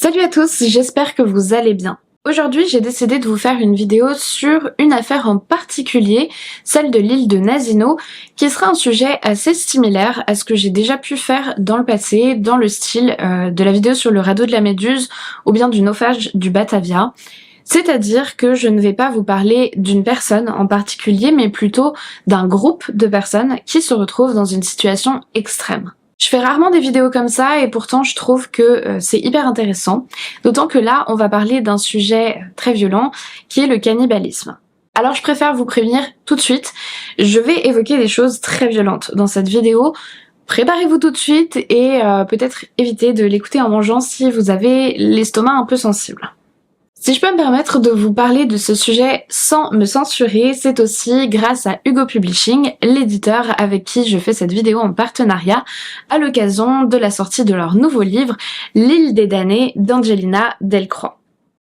Salut à tous, j'espère que vous allez bien. Aujourd'hui, j'ai décidé de vous faire une vidéo sur une affaire en particulier, celle de l'île de Nasino, qui sera un sujet assez similaire à ce que j'ai déjà pu faire dans le passé, dans le style de la vidéo sur le radeau de la Méduse ou bien du naufrage du Batavia. C'est-à-dire que je ne vais pas vous parler d'une personne en particulier, mais plutôt d'un groupe de personnes qui se retrouvent dans une situation extrême. Je fais rarement des vidéos comme ça et pourtant je trouve que c'est hyper intéressant, d'autant que là on va parler d'un sujet très violent qui est le cannibalisme. Alors je préfère vous prévenir tout de suite, je vais évoquer des choses très violentes dans cette vidéo. Préparez-vous tout de suite et peut-être évitez de l'écouter en mangeant si vous avez l'estomac un peu sensible. Si je peux me permettre de vous parler de ce sujet sans me censurer, c'est aussi grâce à Hugo Publishing, l'éditeur avec qui je fais cette vidéo en partenariat, à l'occasion de la sortie de leur nouveau livre, L'île des damnés d'Angelina Delcroix.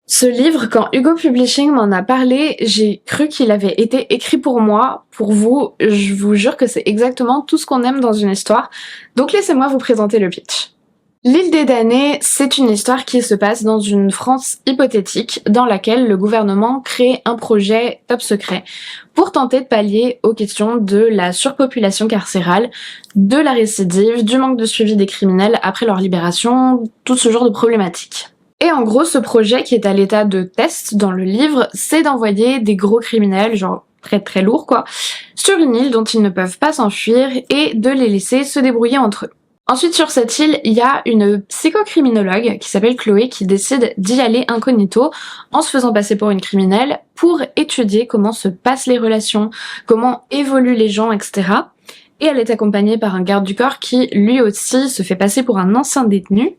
Ce livre, quand Hugo Publishing m'en a parlé, j'ai cru qu'il avait été écrit pour moi, pour vous. Je vous jure que c'est exactement tout ce qu'on aime dans une histoire, donc laissez-moi vous présenter le pitch. L'île des damnés, c'est une histoire qui se passe dans une France hypothétique dans laquelle le gouvernement crée un projet top secret pour tenter de pallier aux questions de la surpopulation carcérale, de la récidive, du manque de suivi des criminels après leur libération, tout ce genre de problématiques. Et en gros, ce projet qui est à l'état de test dans le livre, c'est d'envoyer des gros criminels, genre très lourds quoi, sur une île dont ils ne peuvent pas s'enfuir et de les laisser se débrouiller entre eux. Ensuite, sur cette île, il y a une psychocriminologue qui s'appelle Chloé qui décide d'y aller incognito en se faisant passer pour une criminelle pour étudier comment se passent les relations, comment évoluent les gens, etc. Et elle est accompagnée par un garde du corps qui, lui aussi, se fait passer pour un ancien détenu.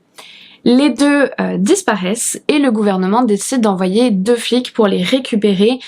Les deux disparaissent et le gouvernement décide d'envoyer 2 flics pour les récupérer.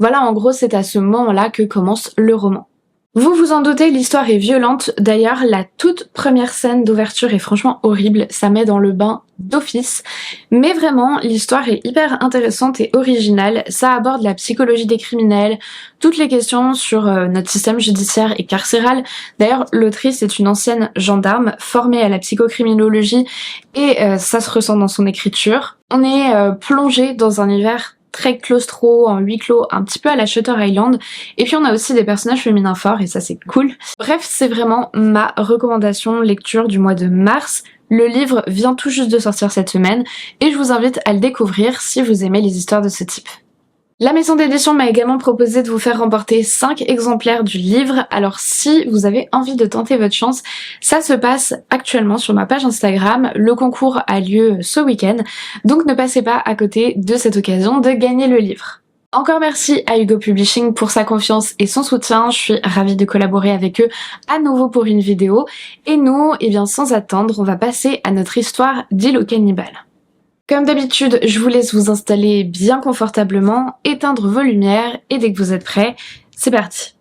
Voilà, en gros, c'est à ce moment-là que commence le roman. Vous vous en doutez, l'histoire est violente. D'ailleurs, la toute première scène d'ouverture est franchement horrible, ça met dans le bain d'office. Mais vraiment, l'histoire est hyper intéressante et originale. Ça aborde la psychologie des criminels, toutes les questions sur notre système judiciaire et carcéral. D'ailleurs, l'autrice est une ancienne gendarme formée à la psychocriminologie et ça se ressent dans son écriture. On est plongé dans un univers très claustro, en huis clos, un petit peu à la Shutter Island. Et puis on a aussi des personnages féminins forts et ça c'est cool. Bref, c'est vraiment ma recommandation lecture du mois de mars. Le livre vient tout juste de sortir cette semaine et je vous invite à le découvrir si vous aimez les histoires de ce type. La maison d'édition m'a également proposé de vous faire remporter 5 exemplaires du livre, alors si vous avez envie de tenter votre chance, ça se passe actuellement sur ma page Instagram, le concours a lieu ce week-end, donc ne passez pas à côté de cette occasion de gagner le livre. Encore merci à Hugo Publishing pour sa confiance et son soutien, je suis ravie de collaborer avec eux à nouveau pour une vidéo, et nous, sans attendre, on va passer à notre histoire d'île aux cannibales. Comme d'habitude, je vous laisse vous installer bien confortablement, éteindre vos lumières et dès que vous êtes prêts, c'est parti.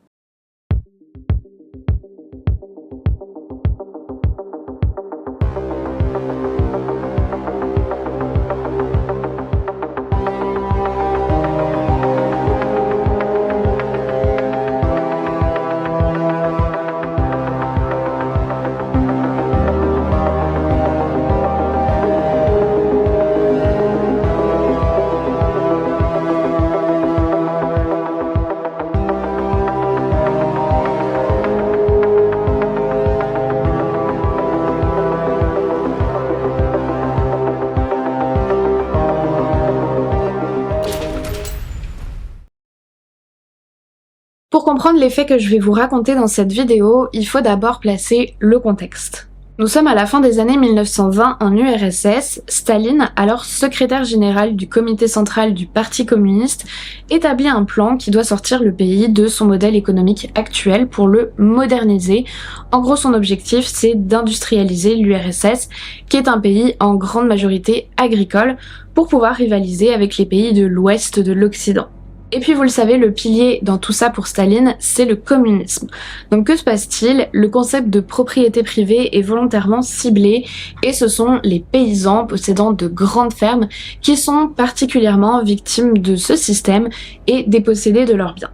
Pour comprendre les faits que je vais vous raconter dans cette vidéo, il faut d'abord placer le contexte. Nous sommes à la fin des années 1920 en URSS. Staline, alors secrétaire général du comité central du Parti communiste, établit un plan qui doit sortir le pays de son modèle économique actuel pour le moderniser. En gros, son objectif, c'est d'industrialiser l'URSS, qui est un pays en grande majorité agricole, pour pouvoir rivaliser avec les pays de l'ouest de l'Occident. Et puis vous le savez, le pilier dans tout ça pour Staline, c'est le communisme. Donc que se passe-t-il? Le concept de propriété privée est volontairement ciblé et ce sont les paysans possédant de grandes fermes qui sont particulièrement victimes de ce système et dépossédés de leurs biens.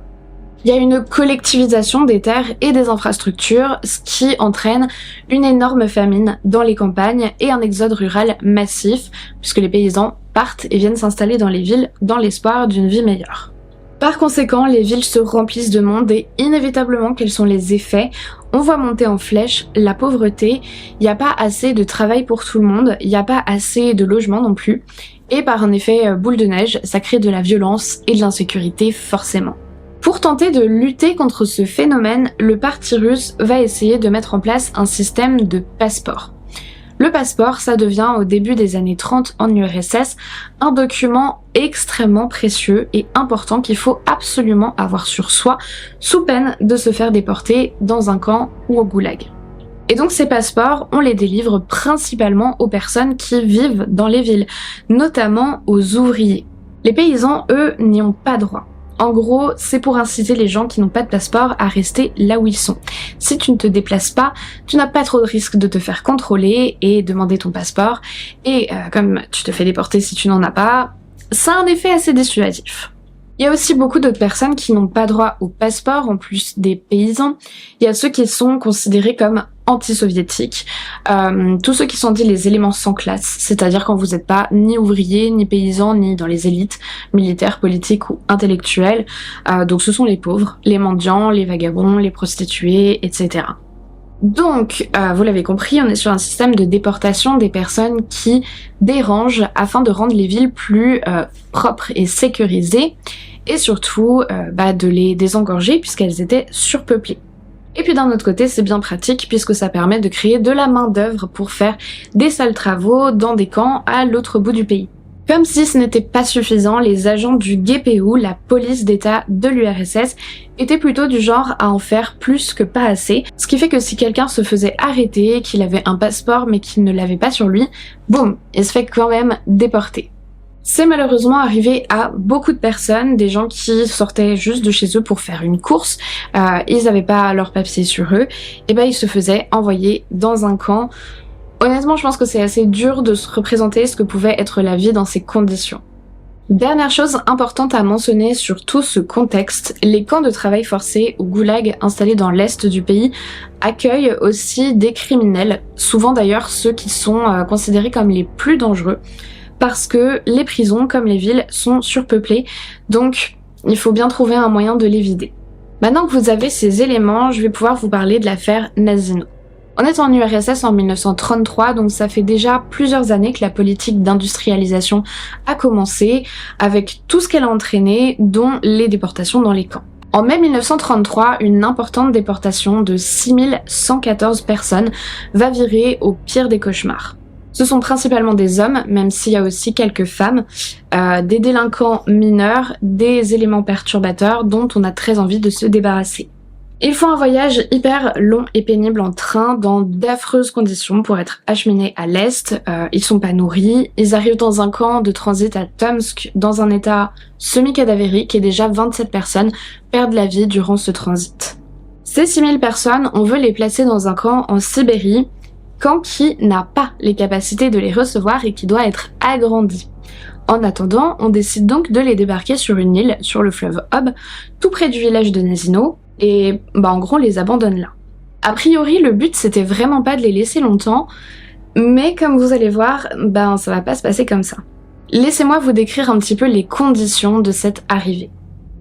Il y a une collectivisation des terres et des infrastructures, ce qui entraîne une énorme famine dans les campagnes et un exode rural massif, puisque les paysans partent et viennent s'installer dans les villes dans l'espoir d'une vie meilleure. Par conséquent, les villes se remplissent de monde et inévitablement, quels sont les effets? On voit monter en flèche la pauvreté, il n'y a pas assez de travail pour tout le monde, il n'y a pas assez de logements non plus, et par un effet boule de neige, ça crée de la violence et de l'insécurité forcément. Pour tenter de lutter contre ce phénomène, le parti russe va essayer de mettre en place un système de passeport. Le passeport, ça devient au début des années 30 en URSS un document extrêmement précieux et important qu'il faut absolument avoir sur soi, sous peine de se faire déporter dans un camp ou au goulag. Et donc ces passeports, on les délivre principalement aux personnes qui vivent dans les villes, notamment aux ouvriers. Les paysans, eux, n'y ont pas droit. En gros, c'est pour inciter les gens qui n'ont pas de passeport à rester là où ils sont. Si tu ne te déplaces pas, tu n'as pas trop de risque de te faire contrôler et demander ton passeport. Et comme tu te fais déporter si tu n'en as pas, ça a un effet assez dissuasif. Il y a aussi beaucoup d'autres personnes qui n'ont pas droit au passeport, en plus des paysans. Il y a ceux qui sont considérés comme anti-soviétiques, tous ceux qui sont dits les éléments sans classe, c'est-à-dire quand vous n'êtes pas ni ouvrier, ni paysan, ni dans les élites militaires, politiques ou intellectuelles. Donc ce sont les pauvres, les mendiants, les vagabonds, les prostituées, etc. Donc, vous l'avez compris, on est sur un système de déportation des personnes qui dérangent afin de rendre les villes plus propres et sécurisées et surtout de les désengorger puisqu'elles étaient surpeuplées. Et puis d'un autre côté, c'est bien pratique puisque ça permet de créer de la main-d'œuvre pour faire des sales travaux dans des camps à l'autre bout du pays. Comme si ce n'était pas suffisant, les agents du GPU, la police d'État de l'URSS, étaient plutôt du genre à en faire plus que pas assez, ce qui fait que si quelqu'un se faisait arrêter, qu'il avait un passeport mais qu'il ne l'avait pas sur lui, boum, il se fait quand même déporter. C'est malheureusement arrivé à beaucoup de personnes, des gens qui sortaient juste de chez eux pour faire une course, ils n'avaient pas leurs papiers sur eux, et ils se faisaient envoyer dans un camp. Honnêtement, je pense que c'est assez dur de se représenter ce que pouvait être la vie dans ces conditions. Dernière chose importante à mentionner sur tout ce contexte, les camps de travail forcé ou goulag installés dans l'est du pays accueillent aussi des criminels, souvent d'ailleurs ceux qui sont considérés comme les plus dangereux, parce que les prisons, comme les villes, sont surpeuplées, donc il faut bien trouver un moyen de les vider. Maintenant que vous avez ces éléments, je vais pouvoir vous parler de l'affaire Nazino. On est en URSS en 1933, donc ça fait déjà plusieurs années que la politique d'industrialisation a commencé, avec tout ce qu'elle a entraîné, dont les déportations dans les camps. En mai 1933, une importante déportation de 6114 personnes va virer au pire des cauchemars. Ce sont principalement des hommes, même s'il y a aussi quelques femmes, des délinquants mineurs, des éléments perturbateurs dont on a très envie de se débarrasser. Ils font un voyage hyper long et pénible en train dans d'affreuses conditions pour être acheminés à l'est. Ils sont pas nourris. Ils arrivent dans un camp de transit à Tomsk dans un état semi-cadavérique et déjà 27 personnes perdent la vie durant ce transit. Ces 6000 personnes, on veut les placer dans un camp en Sibérie, camp qui n'a pas les capacités de les recevoir et qui doit être agrandi. En attendant, on décide donc de les débarquer sur une île sur le fleuve Ob, tout près du village de Nazino, et en gros on les abandonne là. A priori le but c'était vraiment pas de les laisser longtemps, mais comme vous allez voir, ça va pas se passer comme ça. Laissez-moi vous décrire un petit peu les conditions de cette arrivée.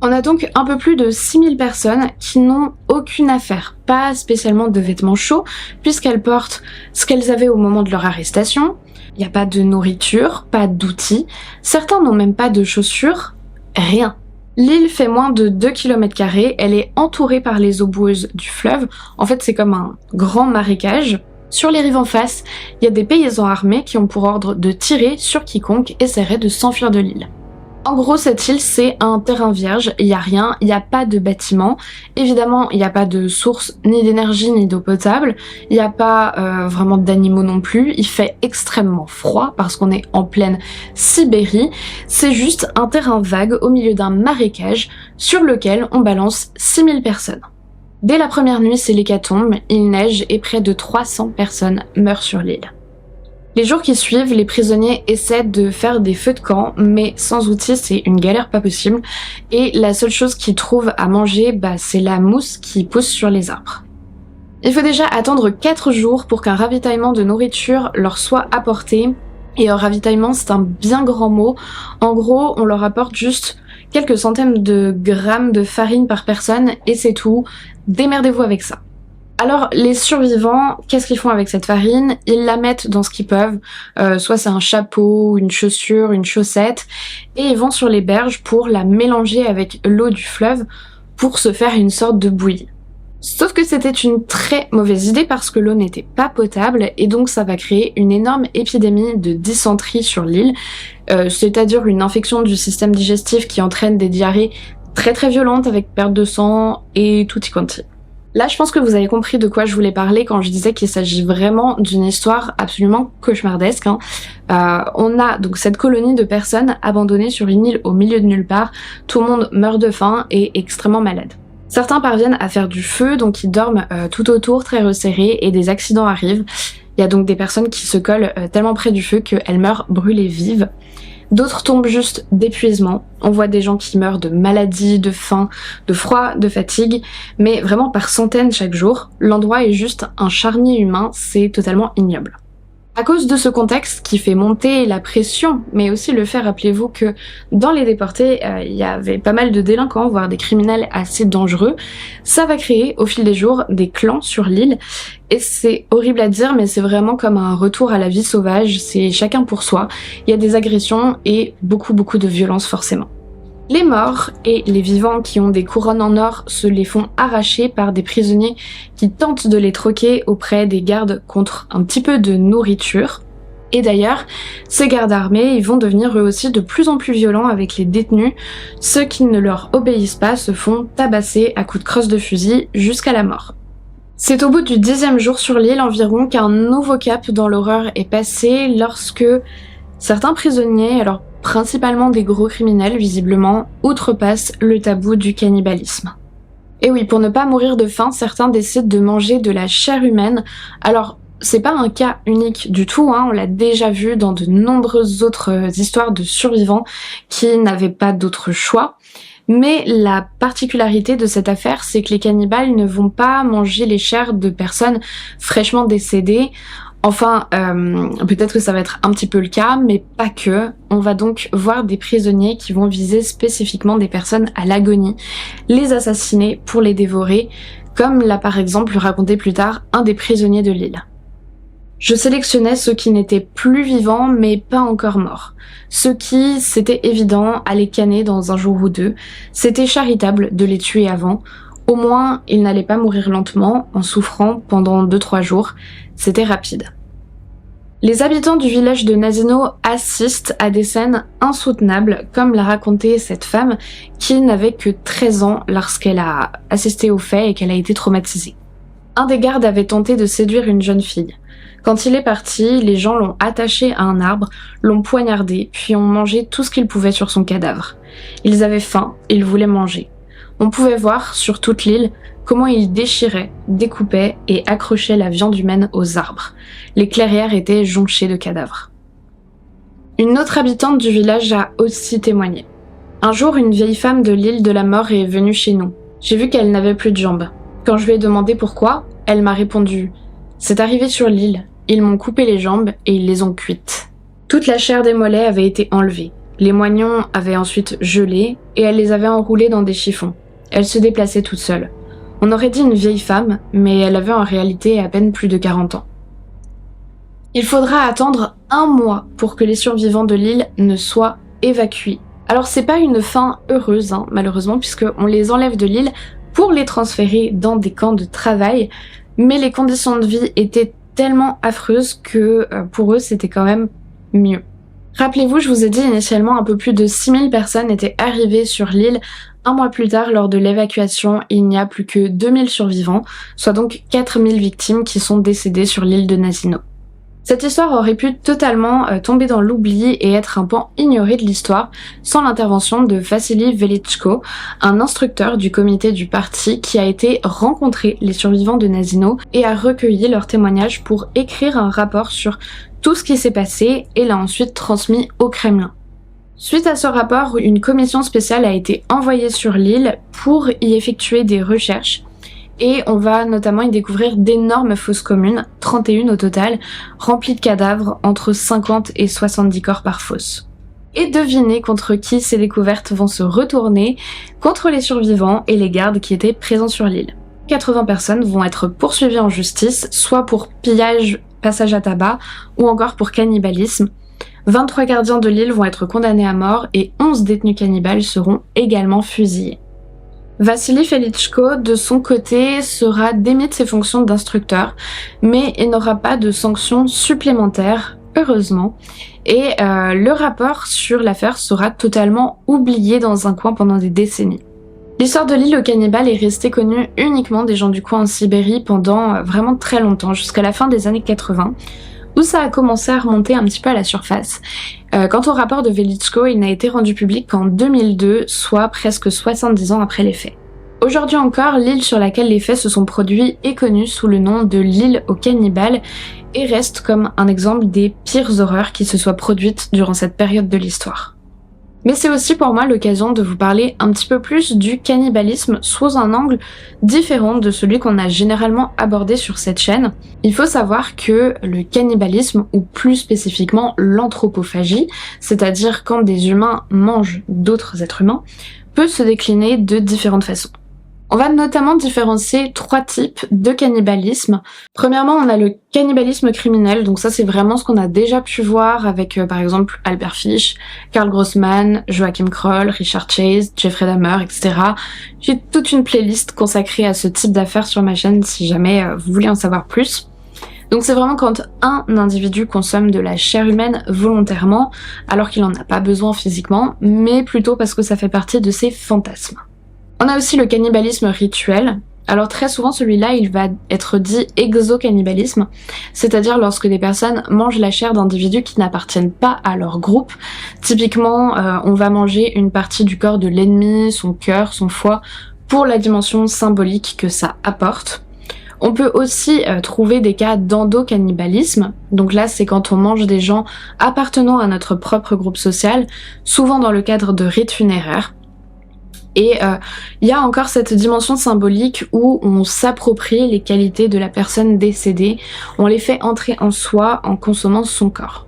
On a donc un peu plus de 6000 personnes qui n'ont aucune affaire, pas spécialement de vêtements chauds, puisqu'elles portent ce qu'elles avaient au moment de leur arrestation. Il n'y a pas de nourriture, pas d'outils, certains n'ont même pas de chaussures, rien. L'île fait moins de 2 km², elle est entourée par les eaux boueuses du fleuve, en fait c'est comme un grand marécage. Sur les rives en face, il y a des paysans armés qui ont pour ordre de tirer sur quiconque essaierait de s'enfuir de l'île. En gros, cette île, c'est un terrain vierge, il n'y a rien, il n'y a pas de bâtiment. Évidemment, il n'y a pas de source ni d'énergie ni d'eau potable. Il n'y a pas vraiment d'animaux non plus. Il fait extrêmement froid parce qu'on est en pleine Sibérie. C'est juste un terrain vague au milieu d'un marécage sur lequel on balance 6000 personnes. Dès la première nuit, c'est l'hécatombe, il neige et près de 300 personnes meurent sur l'île. Les jours qui suivent, les prisonniers essaient de faire des feux de camp, mais sans outils, c'est une galère pas possible. Et la seule chose qu'ils trouvent à manger, c'est la mousse qui pousse sur les arbres. Il faut déjà attendre 4 jours pour qu'un ravitaillement de nourriture leur soit apporté. Et un ravitaillement, c'est un bien grand mot. En gros, on leur apporte juste quelques centaines de grammes de farine par personne et c'est tout. Démerdez-vous avec ça. Alors les survivants, qu'est-ce qu'ils font avec cette farine? Ils la mettent dans ce qu'ils peuvent, soit c'est un chapeau, une chaussure, une chaussette, et ils vont sur les berges pour la mélanger avec l'eau du fleuve pour se faire une sorte de bouillie. Sauf que c'était une très mauvaise idée parce que l'eau n'était pas potable et donc ça va créer une énorme épidémie de dysenterie sur l'île, c'est-à-dire une infection du système digestif qui entraîne des diarrhées très très violentes avec perte de sang et tutti quanti. Là, je pense que vous avez compris de quoi je voulais parler quand je disais qu'il s'agit vraiment d'une histoire absolument cauchemardesque. On a donc cette colonie de personnes abandonnées sur une île au milieu de nulle part. Tout le monde meurt de faim et est extrêmement malade. Certains parviennent à faire du feu, donc ils dorment tout autour, très resserrés, et des accidents arrivent. Il y a donc des personnes qui se collent tellement près du feu qu'elles meurent brûlées vives. D'autres tombent juste d'épuisement. On voit des gens qui meurent de maladies, de faim, de froid, de fatigue, mais vraiment par centaines chaque jour. L'endroit est juste un charnier humain, c'est totalement ignoble. À cause de ce contexte qui fait monter la pression, mais aussi le fait, rappelez-vous que dans les déportés, il y avait pas mal de délinquants, voire des criminels assez dangereux, ça va créer au fil des jours des clans sur l'île, et c'est horrible à dire, mais c'est vraiment comme un retour à la vie sauvage, c'est chacun pour soi, il y a des agressions et beaucoup de violence forcément. Les morts et les vivants qui ont des couronnes en or se les font arracher par des prisonniers qui tentent de les troquer auprès des gardes contre un petit peu de nourriture. Et d'ailleurs, ces gardes armés, ils vont devenir eux aussi de plus en plus violents avec les détenus. Ceux qui ne leur obéissent pas se font tabasser à coups de crosse de fusil jusqu'à la mort. C'est au bout du 10e jour sur l'île environ qu'un nouveau cap dans l'horreur est passé lorsque certains prisonniers, alors principalement des gros criminels visiblement, outrepassent le tabou du cannibalisme. Et oui, pour ne pas mourir de faim, certains décident de manger de la chair humaine. Alors, c'est pas un cas unique du tout, on l'a déjà vu dans de nombreuses autres histoires de survivants qui n'avaient pas d'autre choix. Mais la particularité de cette affaire, c'est que les cannibales ne vont pas manger les chairs de personnes fraîchement décédées. Enfin, peut-être que ça va être un petit peu le cas, mais pas que. On va donc voir des prisonniers qui vont viser spécifiquement des personnes à l'agonie, les assassiner pour les dévorer, comme l'a par exemple raconté plus tard un des prisonniers de l'île. Je sélectionnais ceux qui n'étaient plus vivants mais pas encore morts. Ceux qui, c'était évident, allaient canner dans un jour ou deux. C'était charitable de les tuer avant. Au moins, ils n'allaient pas mourir lentement en souffrant pendant 2-3 jours. C'était rapide. Les habitants du village de Nasino assistent à des scènes insoutenables, comme l'a raconté cette femme qui n'avait que 13 ans lorsqu'elle a assisté aux faits et qu'elle a été traumatisée. Un des gardes avait tenté de séduire une jeune fille. Quand il est parti, les gens l'ont attaché à un arbre, l'ont poignardé, puis ont mangé tout ce qu'ils pouvaient sur son cadavre. Ils avaient faim, ils voulaient manger. On pouvait voir, sur toute l'île, comment ils déchiraient, découpaient et accrochaient la viande humaine aux arbres. Les clairières étaient jonchées de cadavres. Une autre habitante du village a aussi témoigné. Un jour, une vieille femme de l'île de la mort est venue chez nous. J'ai vu qu'elle n'avait plus de jambes. Quand je lui ai demandé pourquoi, elle m'a répondu « C'est arrivé sur l'île, ils m'ont coupé les jambes et ils les ont cuites. » Toute la chair des mollets avait été enlevée. Les moignons avaient ensuite gelé et elle les avait enroulés dans des chiffons. Elle se déplaçait toute seule. On aurait dit une vieille femme, mais elle avait en réalité à peine plus de 40 ans. Il faudra attendre 1 mois pour que les survivants de l'île ne soient évacués. Alors c'est pas une fin heureuse, malheureusement, puisqu'on les enlève de l'île pour les transférer dans des camps de travail, mais les conditions de vie étaient tellement affreuses que pour eux c'était quand même mieux. Rappelez-vous, je vous ai dit initialement un peu plus de 6000 personnes étaient arrivées sur l'île. 1 mois plus tard, lors de l'évacuation, il n'y a plus que 2000 survivants, soit donc 4000 victimes qui sont décédées sur l'île de Nasino. Cette histoire aurait pu totalement tomber dans l'oubli et être un pan ignoré de l'histoire sans l'intervention de Vassili Velichko, un instructeur du comité du parti qui a été rencontrer les survivants de Nasino et a recueilli leurs témoignages pour écrire un rapport sur tout ce qui s'est passé et l'a ensuite transmis au Kremlin. Suite à ce rapport, une commission spéciale a été envoyée sur l'île pour y effectuer des recherches et on va notamment y découvrir d'énormes fosses communes, 31 au total, remplies de cadavres, entre 50 et 70 corps par fosse. Et devinez contre qui ces découvertes vont se retourner, contre les survivants et les gardes qui étaient présents sur l'île. 80 personnes vont être poursuivies en justice, soit pour pillage, passage à tabac, ou encore pour cannibalisme. 23 gardiens de l'île vont être condamnés à mort et 11 détenus cannibales seront également fusillés. Vassili Felichko, de son côté, sera démis de ses fonctions d'instructeur, mais il n'aura pas de sanctions supplémentaires, heureusement, et le rapport sur l'affaire sera totalement oublié dans un coin pendant des décennies. L'histoire de l'île aux cannibales est restée connue uniquement des gens du coin en Sibérie pendant vraiment très longtemps, jusqu'à la fin des années 80, où ça a commencé à remonter un petit peu à la surface. Quant au rapport de Velichko, il n'a été rendu public qu'en 2002, soit presque 70 ans après les faits. Aujourd'hui encore, l'île sur laquelle les faits se sont produits est connue sous le nom de l'île aux cannibales et reste comme un exemple des pires horreurs qui se soient produites durant cette période de l'histoire. Mais c'est aussi pour moi l'occasion de vous parler un petit peu plus du cannibalisme sous un angle différent de celui qu'on a généralement abordé sur cette chaîne. Il faut savoir que le cannibalisme, ou plus spécifiquement l'anthropophagie, c'est-à-dire quand des humains mangent d'autres êtres humains, peut se décliner de différentes façons. On va notamment différencier 3 types de cannibalisme. Premièrement, on a le cannibalisme criminel, donc ça c'est vraiment ce qu'on a déjà pu voir avec par exemple Albert Fish, Karl Grossman, Joachim Kroll, Richard Chase, Jeffrey Dahmer, etc. J'ai toute une playlist consacrée à ce type d'affaires sur ma chaîne si jamais vous voulez en savoir plus. Donc c'est vraiment quand un individu consomme de la chair humaine volontairement, alors qu'il n'en a pas besoin physiquement, mais plutôt parce que ça fait partie de ses fantasmes. On a aussi le cannibalisme rituel. Alors très souvent celui-là il va être dit exocannibalisme, c'est-à-dire lorsque des personnes mangent la chair d'individus qui n'appartiennent pas à leur groupe. Typiquement on va manger une partie du corps de l'ennemi, son cœur, son foie, pour la dimension symbolique que ça apporte. On peut aussi trouver des cas d'endocannibalisme, donc là c'est quand on mange des gens appartenant à notre propre groupe social, souvent dans le cadre de rites funéraires. Et il y a encore cette dimension symbolique où on s'approprie les qualités de la personne décédée, on les fait entrer en soi en consommant son corps.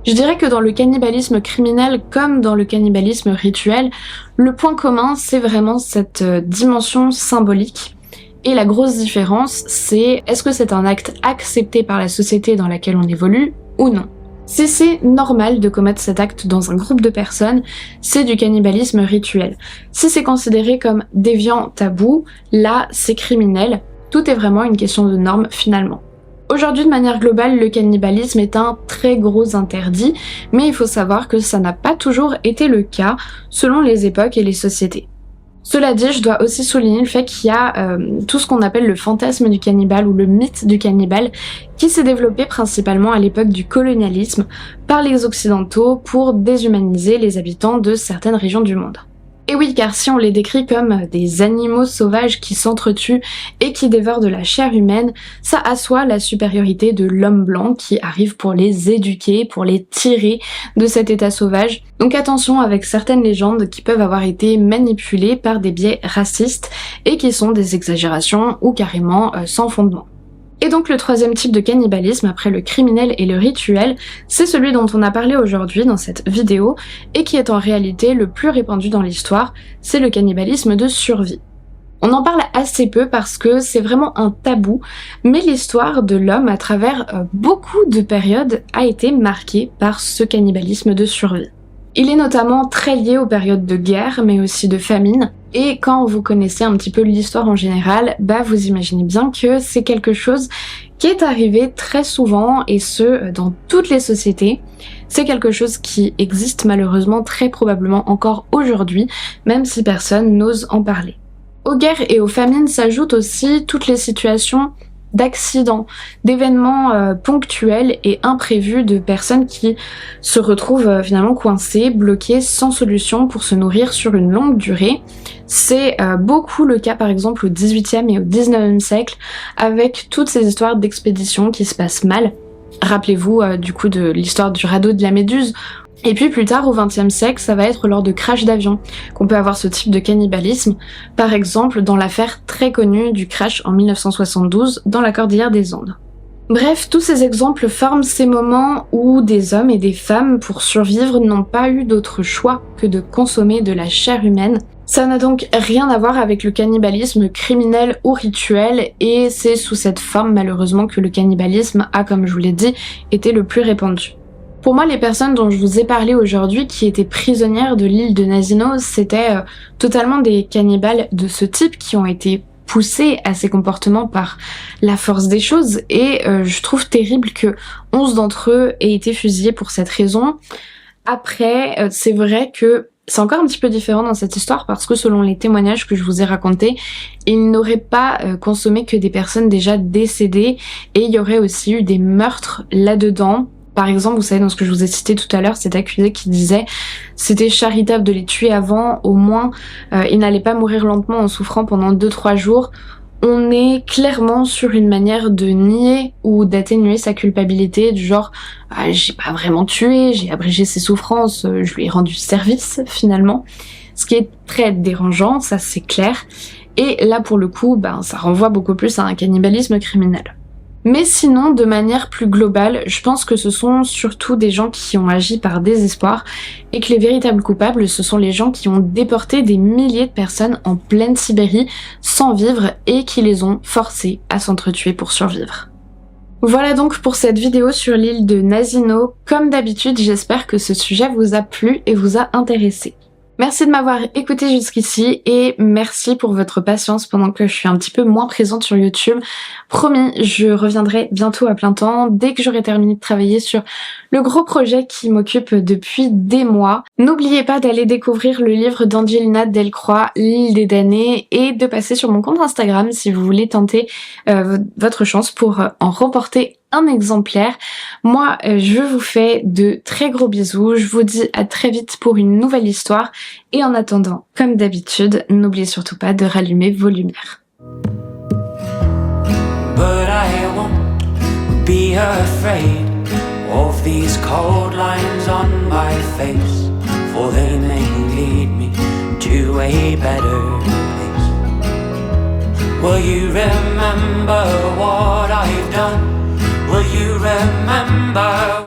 Je dirais que dans le cannibalisme criminel comme dans le cannibalisme rituel, le point commun c'est vraiment cette dimension symbolique. Et la grosse différence c'est est-ce que c'est un acte accepté par la société dans laquelle on évolue ou non. Si c'est normal de commettre cet acte dans un groupe de personnes, c'est du cannibalisme rituel. Si c'est considéré comme déviant, tabou, là c'est criminel. Tout est vraiment une question de normes finalement. Aujourd'hui de manière globale, le cannibalisme est un très gros interdit, mais il faut savoir que ça n'a pas toujours été le cas selon les époques et les sociétés. Cela dit, je dois aussi souligner le fait qu'il y a tout ce qu'on appelle le fantasme du cannibale ou le mythe du cannibale qui s'est développé principalement à l'époque du colonialisme par les occidentaux pour déshumaniser les habitants de certaines régions du monde. Et oui, car si on les décrit comme des animaux sauvages qui s'entretuent et qui dévorent de la chair humaine, ça assoit la supériorité de l'homme blanc qui arrive pour les éduquer, pour les tirer de cet état sauvage. Donc attention avec certaines légendes qui peuvent avoir été manipulées par des biais racistes et qui sont des exagérations ou carrément sans fondement. Et donc le troisième type de cannibalisme, après le criminel et le rituel, c'est celui dont on a parlé aujourd'hui dans cette vidéo, et qui est en réalité le plus répandu dans l'histoire, c'est le cannibalisme de survie. On en parle assez peu parce que c'est vraiment un tabou, mais l'histoire de l'homme à travers beaucoup de périodes a été marquée par ce cannibalisme de survie. Il est notamment très lié aux périodes de guerre, mais aussi de famine. Et quand vous connaissez un petit peu l'histoire en général, vous imaginez bien que c'est quelque chose qui est arrivé très souvent, et ce, dans toutes les sociétés. C'est quelque chose qui existe malheureusement très probablement encore aujourd'hui, même si personne n'ose en parler. Aux guerres et aux famines s'ajoutent aussi toutes les situations d'accidents, d'événements ponctuels et imprévus de personnes qui se retrouvent finalement coincées, bloquées, sans solution pour se nourrir sur une longue durée. C'est beaucoup le cas par exemple au XVIIIe et au XIXe siècle avec toutes ces histoires d'expéditions qui se passent mal. Rappelez-vous du coup de l'histoire du radeau de la Méduse. Et puis plus tard, au XXe siècle, ça va être lors de crash d'avion qu'on peut avoir ce type de cannibalisme. Par exemple, dans l'affaire très connue du crash en 1972 dans la cordillère des Andes. Bref, tous ces exemples forment ces moments où des hommes et des femmes, pour survivre, n'ont pas eu d'autre choix que de consommer de la chair humaine. Ça n'a donc rien à voir avec le cannibalisme criminel ou rituel, et c'est sous cette forme malheureusement que le cannibalisme a, comme je vous l'ai dit, été le plus répandu. Pour moi, les personnes dont je vous ai parlé aujourd'hui qui étaient prisonnières de l'île de Nazino, c'était totalement des cannibales de ce type qui ont été poussés à ces comportements par la force des choses, et je trouve terrible que 11 d'entre eux aient été fusillés pour cette raison. Après, c'est vrai que c'est encore un petit peu différent dans cette histoire parce que selon les témoignages que je vous ai racontés, ils n'auraient pas consommé que des personnes déjà décédées, et il y aurait aussi eu des meurtres là-dedans. Par exemple, vous savez, dans ce que je vous ai cité tout à l'heure, cet accusé qui disait « c'était charitable de les tuer avant, au moins ils n'allaient pas mourir lentement en souffrant pendant 2-3 jours ». On est clairement sur une manière de nier ou d'atténuer sa culpabilité, du genre j'ai pas vraiment tué, j'ai abrégé ses souffrances, je lui ai rendu service finalement. Ce qui est très dérangeant, ça c'est clair. Et là pour le coup, ça renvoie beaucoup plus à un cannibalisme criminel. Mais sinon, de manière plus globale, je pense que ce sont surtout des gens qui ont agi par désespoir et que les véritables coupables, ce sont les gens qui ont déporté des milliers de personnes en pleine Sibérie sans vivre et qui les ont forcés à s'entretuer pour survivre. Voilà donc pour cette vidéo sur l'île de Nazino. Comme d'habitude, j'espère que ce sujet vous a plu et vous a intéressé. Merci de m'avoir écouté jusqu'ici et merci pour votre patience pendant que je suis un petit peu moins présente sur YouTube. Promis, je reviendrai bientôt à plein temps dès que j'aurai terminé de travailler sur le gros projet qui m'occupe depuis des mois. N'oubliez pas d'aller découvrir le livre d'Angelina Delcroix, L'île des damnés, et de passer sur mon compte Instagram si vous voulez tenter votre chance pour en remporter un exemplaire. Moi, je vous fais de très gros bisous. Je vous dis à très vite pour une nouvelle histoire. Et en attendant, comme d'habitude, n'oubliez surtout pas de rallumer vos lumières. But I won't be afraid of these cold lines on my face, for they may lead me to a better place. Will you remember what I've done? Will you remember?